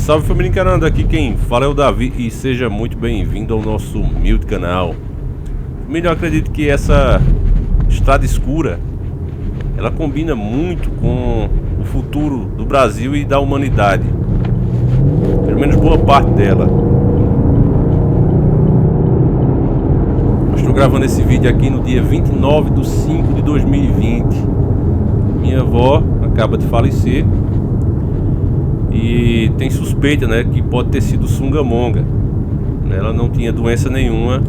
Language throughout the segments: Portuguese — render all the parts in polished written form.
Salve família encarando, aqui quem fala é o Davi e seja muito bem-vindo ao nosso humilde canal. Família, eu acredito que essa estrada escura ela combina muito com o futuro do Brasil e da humanidade, pelo menos boa parte dela. Eu estou gravando esse vídeo aqui no dia 29/5/2020. Minha avó acaba de falecer e tem suspeita, né, que pode ter sido sunga-monga. Ela não tinha doença nenhuma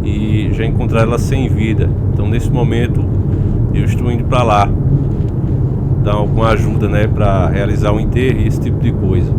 e já encontraram ela sem vida. Então nesse momento eu estou indo para lá dar alguma ajuda, né, para realizar o enterro e esse tipo de coisa.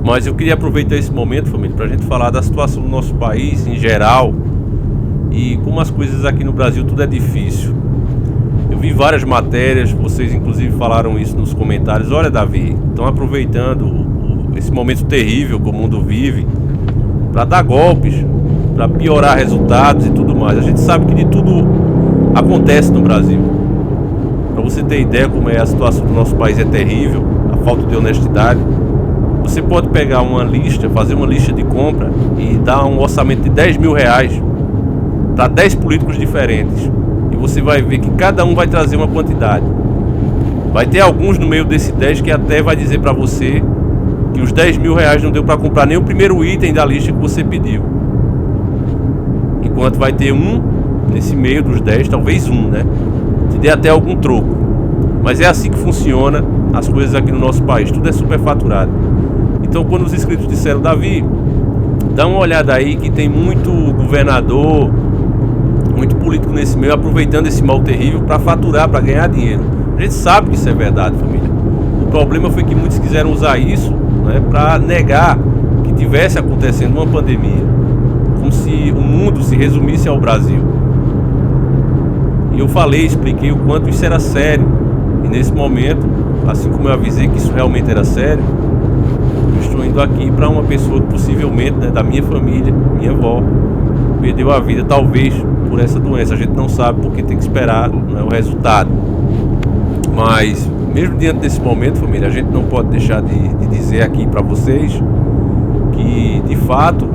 Mas eu queria aproveitar esse momento, família, para a gente falar da situação do nosso país em geral e como as coisas aqui no Brasil tudo é difícil. Eu vi várias matérias, vocês inclusive falaram isso nos comentários. Olha, Davi, estão aproveitando esse momento terrível que o mundo vive para dar golpes, para piorar resultados e tudo mais. A gente sabe que de tudo acontece no Brasil. Para você ter ideia como é a situação do nosso país, é terrível, a falta de honestidade. Você pode pegar uma lista, fazer uma lista de compra e dar um orçamento de 10 mil reais para 10 políticos diferentes. E você vai ver que cada um vai trazer uma quantidade. Vai ter alguns no meio desse 10 que até vai dizer para você que os 10 mil reais não deu para comprar nem o primeiro item da lista que você pediu. Enquanto vai ter um nesse meio dos 10, talvez um, né, te dê até algum troco. Mas é assim que funciona as coisas aqui no nosso país. Tudo é superfaturado. Então quando os inscritos disseram, Davi, dá uma olhada aí que tem muito governador, muito político nesse meio aproveitando esse mal terrível para faturar, para ganhar dinheiro. A gente sabe que isso é verdade, família. O problema foi que muitos quiseram usar isso, né, para negar que tivesse acontecendo uma pandemia, como se o mundo se resumisse ao Brasil. E eu expliquei o quanto isso era sério. E nesse momento, assim como eu avisei que isso realmente era sério, eu estou indo aqui para uma pessoa que possivelmente, né, da minha família, minha avó, perdeu a vida talvez por essa doença. A gente não sabe porque tem que esperar, né, o resultado. Mas mesmo diante desse momento, família, a gente não pode deixar de dizer aqui para vocês que de fato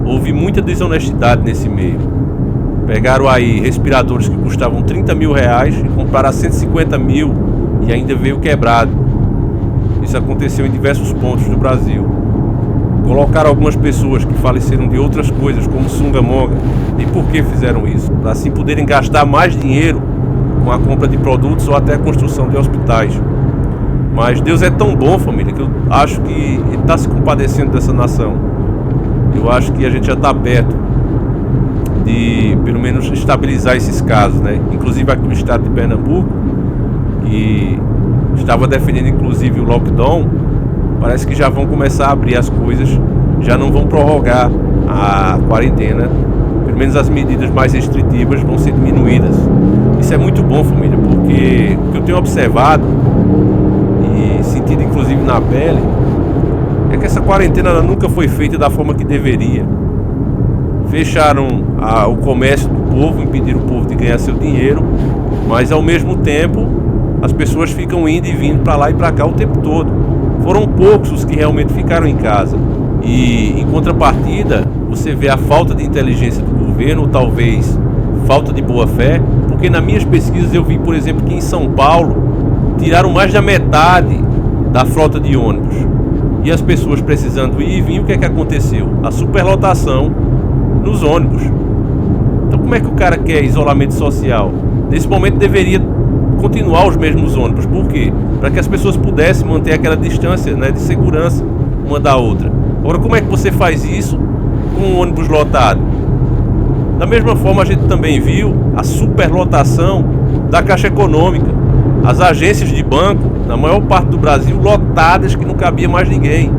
houve muita desonestidade nesse meio. Pegaram aí respiradores que custavam 30 mil reais e compraram a 150 mil e ainda veio quebrado. Isso aconteceu em diversos pontos do Brasil. Colocaram algumas pessoas que faleceram de outras coisas, como sunga-monga. E por que fizeram isso? Para assim poderem gastar mais dinheiro com a compra de produtos ou até a construção de hospitais. Mas Deus é tão bom, família, que eu acho que Ele está se compadecendo dessa nação. Eu acho que a gente já está perto de, pelo menos, estabilizar esses casos, né? Inclusive aqui no estado de Pernambuco, que estava defendendo inclusive o lockdown, parece que já vão começar a abrir as coisas, já não vão prorrogar a quarentena, pelo menos as medidas mais restritivas vão ser diminuídas. Isso é muito bom, família, porque o que eu tenho observado e sentido inclusive na pele é que essa quarentena ela nunca foi feita da forma que deveria. Fecharam o comércio do povo, impediram o povo de ganhar seu dinheiro, mas ao mesmo tempo as pessoas ficam indo e vindo para lá e para cá o tempo todo. Foram poucos os que realmente ficaram em casa. E em contrapartida, você vê a falta de inteligência do governo, ou talvez falta de boa fé, porque nas minhas pesquisas eu vi, por exemplo, que em São Paulo tiraram mais da metade da frota de ônibus. E as pessoas precisando ir e vir, o que é que aconteceu? A superlotação nos ônibus. Então como é que o cara quer isolamento social? Nesse momento deveria continuar os mesmos ônibus. Por quê? Para que as pessoas pudessem manter aquela distância, né, de segurança uma da outra. Agora, como é que você faz isso com um ônibus lotado? Da mesma forma, a gente também viu a superlotação da Caixa Econômica. As agências de banco, na maior parte do Brasil, lotadas, que não cabia mais ninguém.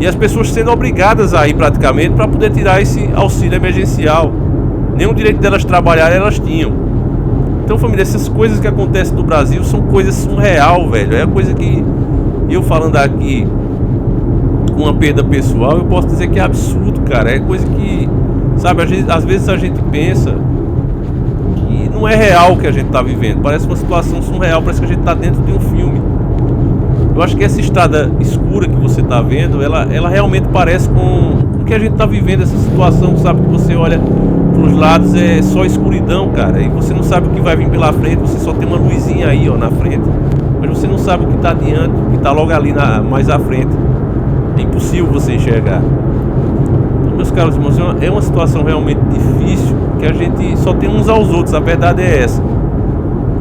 E as pessoas sendo obrigadas a ir praticamente para poder tirar esse auxílio emergencial. Nenhum direito delas trabalhar elas tinham. Então, família, essas coisas que acontecem no Brasil são coisas surreal, velho. É coisa que eu falando aqui com uma perda pessoal, eu posso dizer que é absurdo, cara. É coisa que, sabe, às vezes a gente pensa que não é real o que a gente tá vivendo. Parece uma situação surreal, parece que a gente tá dentro de um filme. Eu acho que essa estrada escura que você está vendo, ela realmente parece com o que a gente está vivendo, essa situação, sabe? Que você olha para os lados, é só escuridão, cara. E você não sabe o que vai vir pela frente, você só tem uma luzinha aí, ó, na frente. Mas você não sabe o que está adiante, o que está logo ali mais à frente. É impossível você enxergar. Então, meus caros irmãos, é uma situação realmente difícil, que a gente só tem uns aos outros, a verdade é essa.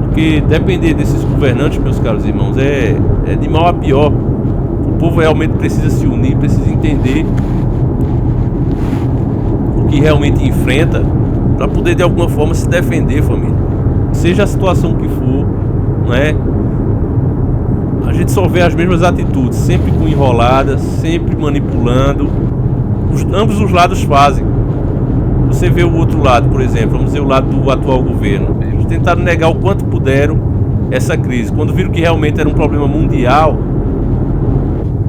Porque depender desses governantes, meus caros irmãos, é de mal a pior. O povo realmente precisa se unir, precisa entender o que realmente enfrenta, para poder de alguma forma se defender, família. Seja a situação que for, não é? A gente só vê as mesmas atitudes, sempre com enroladas, sempre manipulando. Ambos os lados fazem. Você vê o outro lado, por exemplo, vamos dizer o lado do atual governo. Eles tentaram negar o quanto puderam essa crise. Quando viram que realmente era um problema mundial,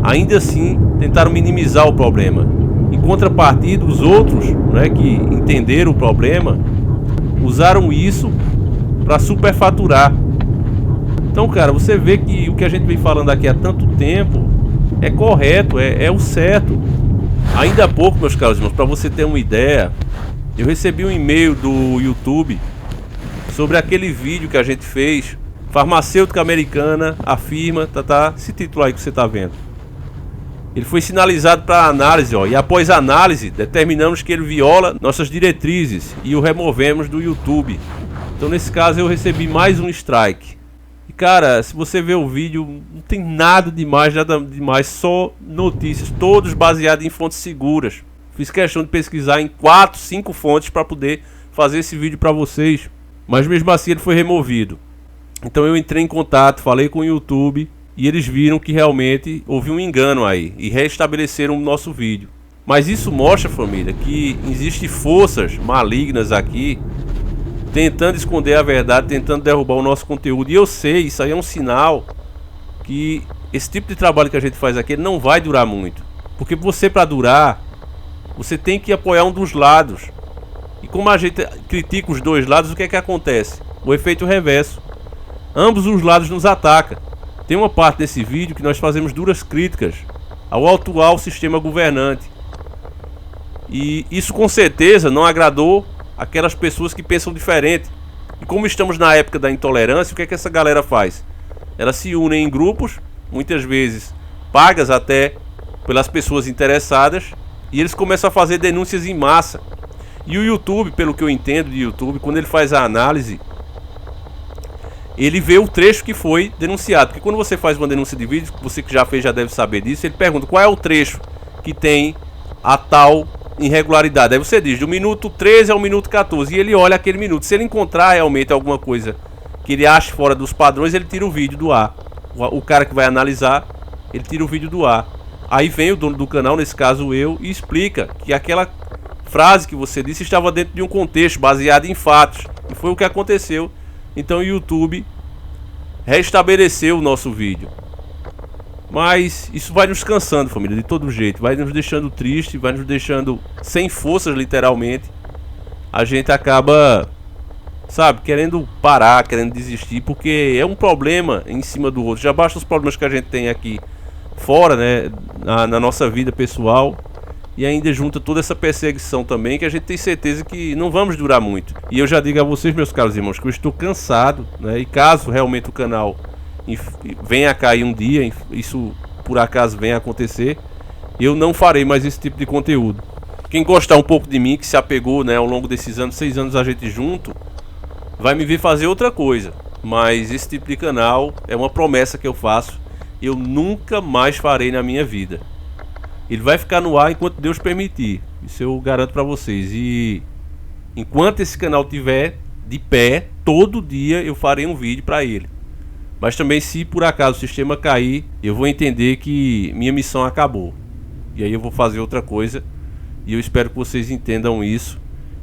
ainda assim tentaram minimizar o problema. Em contrapartida, os outros, né, que entenderam o problema, usaram isso para superfaturar. Então, cara, você vê que o que a gente vem falando aqui há tanto tempo é correto, é o certo. Ainda há pouco, meus caros irmãos, para você ter uma ideia, eu recebi um e-mail do YouTube sobre aquele vídeo que a gente fez. Farmacêutica americana afirma, esse título aí que você está vendo. Ele foi sinalizado para análise, ó, e após análise determinamos que ele viola nossas diretrizes e o removemos do YouTube. Então nesse caso eu recebi mais um strike. E cara, se você ver o vídeo, não tem nada demais, só notícias, todos baseados em fontes seguras. Fiz questão de pesquisar em 4, 5 fontes para poder fazer esse vídeo para vocês. Mas mesmo assim ele foi removido. Então eu entrei em contato, falei com o YouTube e eles viram que realmente houve um engano aí e restabeleceram o nosso vídeo. Mas isso mostra, família, que existem forças malignas aqui tentando esconder a verdade, tentando derrubar o nosso conteúdo. E eu sei, isso aí é um sinal que esse tipo de trabalho que a gente faz aqui não vai durar muito. Porque você, para durar, você tem que apoiar um dos lados. E como a gente critica os dois lados, o que é que acontece? O efeito reverso. Ambos os lados nos atacam. Tem uma parte desse vídeo que nós fazemos duras críticas ao atual sistema governante. E isso com certeza não agradou aquelas pessoas que pensam diferente. E como estamos na época da intolerância, o que é que essa galera faz? Elas se unem em grupos, muitas vezes pagas até pelas pessoas interessadas, e eles começam a fazer denúncias em massa. E o YouTube, pelo que eu entendo de YouTube, quando ele faz a análise, ele vê o trecho que foi denunciado. Porque quando você faz uma denúncia de vídeo, você que já fez já deve saber disso, ele pergunta qual é o trecho que tem a tal irregularidade. Aí você diz, do minuto 13 ao minuto 14, e ele olha aquele minuto. Se ele encontrar realmente alguma coisa que ele ache fora dos padrões, ele tira o vídeo do ar. O cara que vai analisar, ele tira o vídeo do ar. Aí vem o dono do canal, nesse caso eu, e explica que aquela frase que você disse estava dentro de um contexto baseado em fatos. E foi o que aconteceu. Então o YouTube restabeleceu o nosso vídeo. Mas isso vai nos cansando, família, de todo jeito. Vai nos deixando triste, vai nos deixando sem forças, literalmente. A gente acaba, sabe, querendo parar, querendo desistir, porque é um problema em cima do outro. Já basta os problemas que a gente tem aqui fora, né, na nossa vida pessoal, e ainda junta toda essa perseguição também, que a gente tem certeza que não vamos durar muito. E eu já digo a vocês, meus caros irmãos, que eu estou cansado, né, e caso realmente o canal venha a cair um dia, isso por acaso venha a acontecer, eu não farei mais esse tipo de conteúdo. Quem gostar um pouco de mim, que se apegou, né, ao longo desses anos, 6 anos a gente junto, vai me ver fazer outra coisa. Mas esse tipo de canal é uma promessa que eu faço, eu nunca mais farei na minha vida. Ele vai ficar no ar enquanto Deus permitir, isso eu garanto pra vocês. E enquanto esse canal estiver de pé, todo dia eu farei um vídeo pra ele. Mas também, se por acaso o sistema cair, eu vou entender que minha missão acabou. E aí eu vou fazer outra coisa. E eu espero que vocês entendam isso.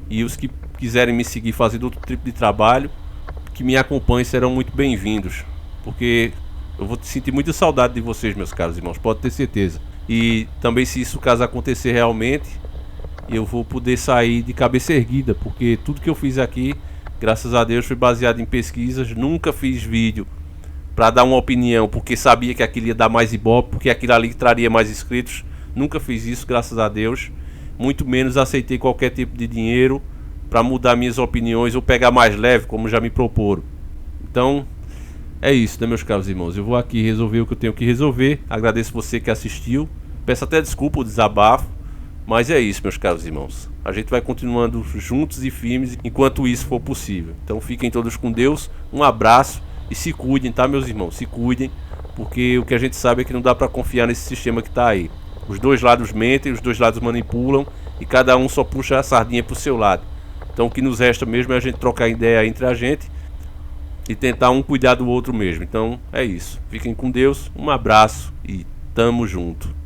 E os que quiserem me seguir fazendo outro tipo de trabalho, que me acompanhem, serão muito bem-vindos. Porque eu vou sentir muita saudade de vocês, meus caros irmãos, pode ter certeza. E também, se isso caso acontecer realmente, eu vou poder sair de cabeça erguida. Porque tudo que eu fiz aqui, graças a Deus, foi baseado em pesquisas. Nunca fiz vídeo para dar uma opinião porque sabia que aquilo ia dar mais ibope, porque aquilo ali traria mais inscritos. Nunca fiz isso, graças a Deus. Muito menos aceitei qualquer tipo de dinheiro para mudar minhas opiniões ou pegar mais leve, como já me proporam. Então, é isso, né, meus caros irmãos? Eu vou aqui resolver o que eu tenho que resolver. Agradeço você que assistiu. Peço até desculpa o desabafo, mas é isso, meus caros irmãos. A gente vai continuando juntos e firmes enquanto isso for possível. Então fiquem todos com Deus. Um abraço e se cuidem, tá, meus irmãos? Se cuidem, porque o que a gente sabe é que não dá para confiar nesse sistema que tá aí. Os dois lados mentem, os dois lados manipulam e cada um só puxa a sardinha pro seu lado. Então o que nos resta mesmo é a gente trocar ideia entre a gente e tentar um cuidar do outro mesmo. Então é isso. Fiquem com Deus, um abraço e tamo junto.